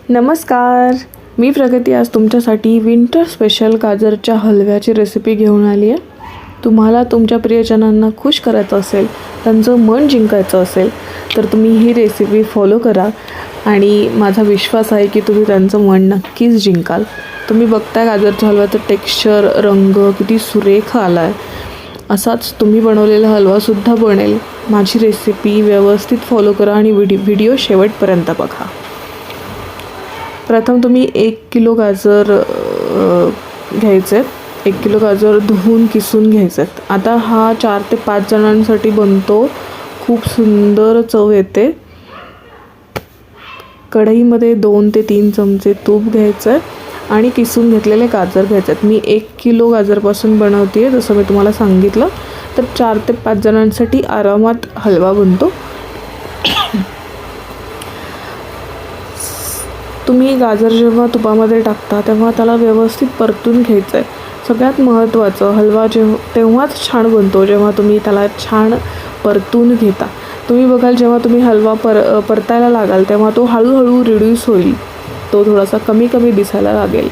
नमस्कार, मी प्रगती आज तुमच्यासाठी विंटर स्पेशल गाजरच्या हलव्याची रेसिपी घेऊन आली आहे. तुम्हाला तुमच्या प्रियजनांना खुश करायचं असेल, त्यांचं मन जिंकायचं असेल तर तुम्ही ही रेसिपी फॉलो करा आणि माझा विश्वास आहे की तुम्ही त्यांचं मन नक्कीच जिंकाल. तुम्ही बघताय गाजरच्या हलव्याचं टेक्स्चर, रंग किती सुरेख आला आहे. असाच तुम्ही बनवलेला हलवासुद्धा बनेल. माझी रेसिपी व्यवस्थित फॉलो करा आणि व्हिडिओ शेवटपर्यंत बघा. प्रथम तुम्ही 1 किलो गाजर घ्यायचे आहेत. 1 किलो गाजर धुवून किसून घ्यायचे आहेत. आता हा 4 ते 5 जणांसाठी बनतो. खूप सुंदर चव येते. कढईमध्ये 2 ते 3 चमचे तूप घ्यायचं आहे आणि किसून घेतलेले गाजर घ्यायचे आहेत. मी 1 किलो गाजरपासून बनवते आहे, जसं मी तुम्हाला सांगितलं. तर 4 ते 5 जणांसाठी आरामात हलवा बनतो. तुम्ही गाजर जेव्हा तुपामध्ये टाकता तेव्हा त्याला व्यवस्थित परतून घ्यायचं आहे. सगळ्यात महत्त्वाचं, हलवा तेव्हाच छान बनतो जेव्हा तुम्ही त्याला छान परतून घेता. तुम्ही बघाल जेव्हा तुम्ही हलवा परतायला लागाल तेव्हा तो हळूहळू रिड्यूस होईल. तो थोडासा कमी कमी दिसायला लागेल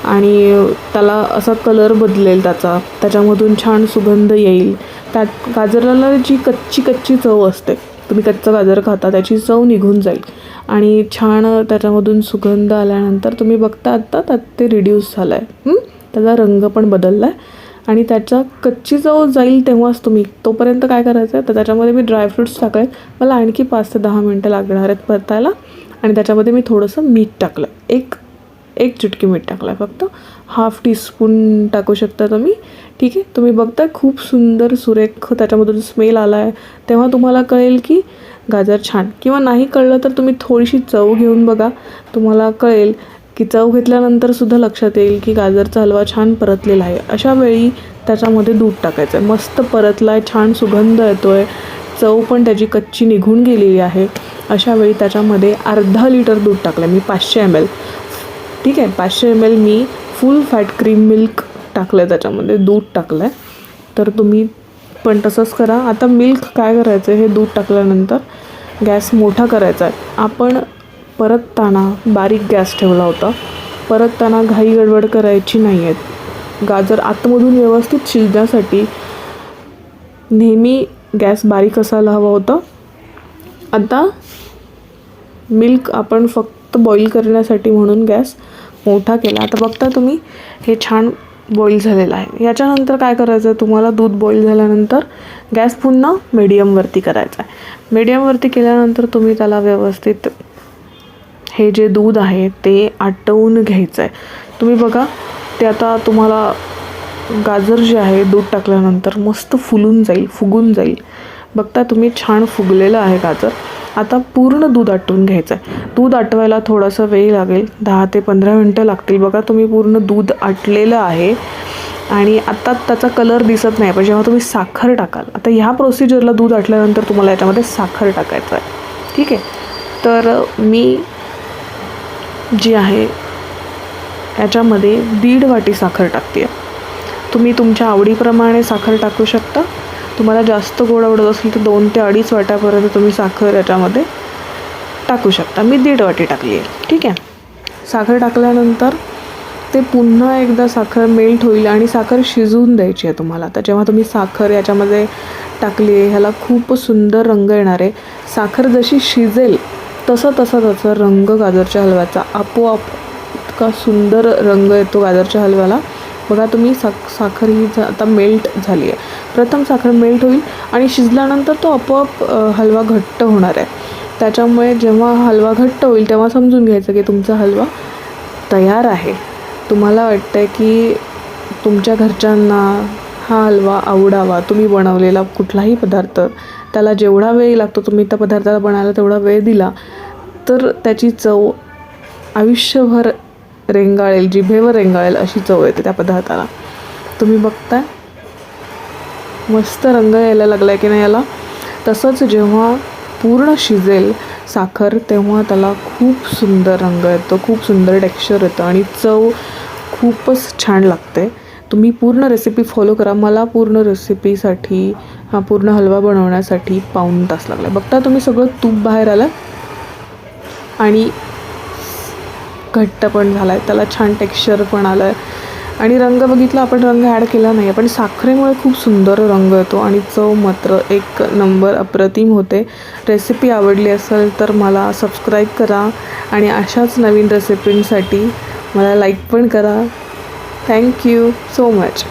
आणि त्याला असा कलर बदलेल, त्याच्यामधून छान सुगंध येईल. त्यात गाजराला जी कच्ची चव असते, तुम्ही कच्चं गाजर खाता त्याची चव निघून जाईल आणि छान त्याच्यामधून सुगंध आल्यानंतर तुम्ही बघता आत्ता त्यात ते रिड्यूस झालं आहे. त्याचा रंग पण बदलला आहे आणि त्याचा कच्ची चव जाईल तेव्हाच तुम्ही तोपर्यंत काय करायचं आहे, तर त्याच्यामध्ये मी ड्रायफ्रूट्स टाकले. मला आणखी 5 ते 10 मिनटं लागणार आहेत परतायला आणि त्याच्यामध्ये मी थोडंसं मीठ टाकलं. एक चिटकी मीठ टाकलं आहे, फक्त ½ टीस्पून टाकू शकता तुम्ही. ठीक आहे, तुम्ही बघताय खूप सुंदर सुरेख त्याच्यामधून स्मेल आला आहे. तेव्हा तुम्हाला कळेल की गाजर छान, किंवा नाही कळलं तर तुम्ही थोडीशी चव घेऊन बघा. तुम्हाला कळेल की चव घेतल्यानंतरसुद्धा लक्षात येईल की गाजरचा हलवा छान परतलेला आहे. अशा वेळी त्याच्यामध्ये दूध टाकायचं आहे. मस्त परतला आहे, छान सुगंध येतो आहे, चव पण त्याची कच्ची निघून गेलेली आहे. अशा वेळी त्याच्यामध्ये अर्धा लिटर दूध टाकलं मी, 500 ml. ठीक आहे, 500 ml मी फुल फॅट क्रीम मिल्क टाकलं आहे, त्याच्यामध्ये दूध टाकलं आहे. तर तुम्ही पण तसंच करा. आता मिल्क काय करायचं आहे, हे दूध टाकल्यानंतर गॅस मोठा करायचा आहे. आपण परतताना बारीक गॅस ठेवला होता. परतताना घाई गडबड करायची नाही आहे. गाजर आतमधून व्यवस्थित शिजण्यासाठी नेहमी गॅस बारीक असायला हवा होता. आता मिल्क आपण फक्त बॉईल करण्यासाठी म्हणून गॅस मोठा केला. आता बघता तुम्ही हे छान बॉईल झालेलं आहे. याच्यानंतर काय करायचं आहे, तुम्हाला दूध बॉईल झाल्यानंतर गॅस पुन्हा मीडियमवरती करायचा आहे. मीडियमवरती केल्यानंतर तुम्ही त्याला व्यवस्थित हे जे दूध आहे ते आटवून घ्यायचं आहे. तुम्ही बघा ते आता तुम्हाला गाजर जे आहे दूध टाकल्यानंतर मस्त फुगून जाईल. बघता तुम्ही छान फुगलेलं आहे गाजर. आता पूर्ण दूध आटवून घ्यायचं आहे. दूध आटवायला थोडासा वेळ लागेल, 10 ते 15 मिनटं लागतील. बघा तुम्ही पूर्ण दूध आटलेलं आहे आणि आता त्याचा कलर दिसत नाही. पण जेव्हा तुम्ही साखर टाकाल, आता ह्या प्रोसिजरला दूध आटल्यानंतर तुम्हाला याच्यामध्ये साखर टाकायचं आहे. ठीक आहे, तर मी जी आहे याच्यामध्ये 1.5 वाटी साखर टाकते आहे. तुम्ही तुमच्या आवडीप्रमाणे साखर टाकू शकता. तुम्हाला जास्त गोड आवडत असेल तर 2 ते 2.5 वाट्यापर्यंत तुम्ही साखर याच्यामध्ये टाकू शकता. मी 1.5 वाटी टाकली आहे. ठीक आहे, साखर टाकल्यानंतर ते पुन्हा एकदा साखर मेल्ट होईल आणि साखर शिजवून द्यायची आहे तुम्हाला. तर जेव्हा तुम्ही साखर याच्यामध्ये टाकली आहे, ह्याला खूप सुंदर रंग येणार आहे. साखर जशी शिजेल तसा त्याचा रंग गाजरच्या हलव्याचा आपोआप इतका सुंदर रंग येतो गाजरच्या हलव्याला. बघा तुम्ही साखर ही आता मेल्ट झाली आहे. प्रथम साखर मेल्ट होईल आणि शिजल्यानंतर तो आपोआप हलवा घट्ट होणार आहे. त्याच्यामुळे जेव्हा हलवा घट्ट होईल तेव्हा समजून घ्यायचं की तुमचा हलवा तयार आहे. तुम्हाला वाटतं आहे की तुमच्या घरच्यांना हा हलवा आवडावा. तुम्ही बनवलेला कुठलाही पदार्थ, त्याला जेवढा वेळ लागतो तुम्ही त्या पदार्थाला बनायला तेवढा वेळ दिला तर त्याची चव आयुष्यभर रेंगाळेल, जिभेवर रेंगाळेल अशी चव येते त्या पदार्थाला. तुम्ही बघताय मस्त रंग यायला लागला आहे की नाही याला. तसंच जेव्हा पूर्ण शिजेल साखर तेव्हा त्याला खूप सुंदर रंग येतो, खूप सुंदर टेक्स्चर येतं आणि चव खूपच छान लागते. तुम्ही पूर्ण रेसिपी फॉलो करा. मला पूर्ण रेसिपीसाठी, हा पूर्ण हलवा बनवण्यासाठी 1 पाऊण तास लागला. बघता तुम्ही सगळं तूप बाहेर आलं आणि घट्ट पण झाला आहे, त्याला छान टेक्स्चर पण आलं आहे. आणि रंग बघितला आपण, रंग ॲड केला नाही आहे, पण साखरेमुळे खूप सुंदर रंग येतो आणि चव मात्र एक नंबर अप्रतिम होते. रेसिपी आवडली असेल तर मला सबस्क्राईब करा आणि अशाच नवीन रेसिपींसाठी मला लाईक पण करा. Thank you so much.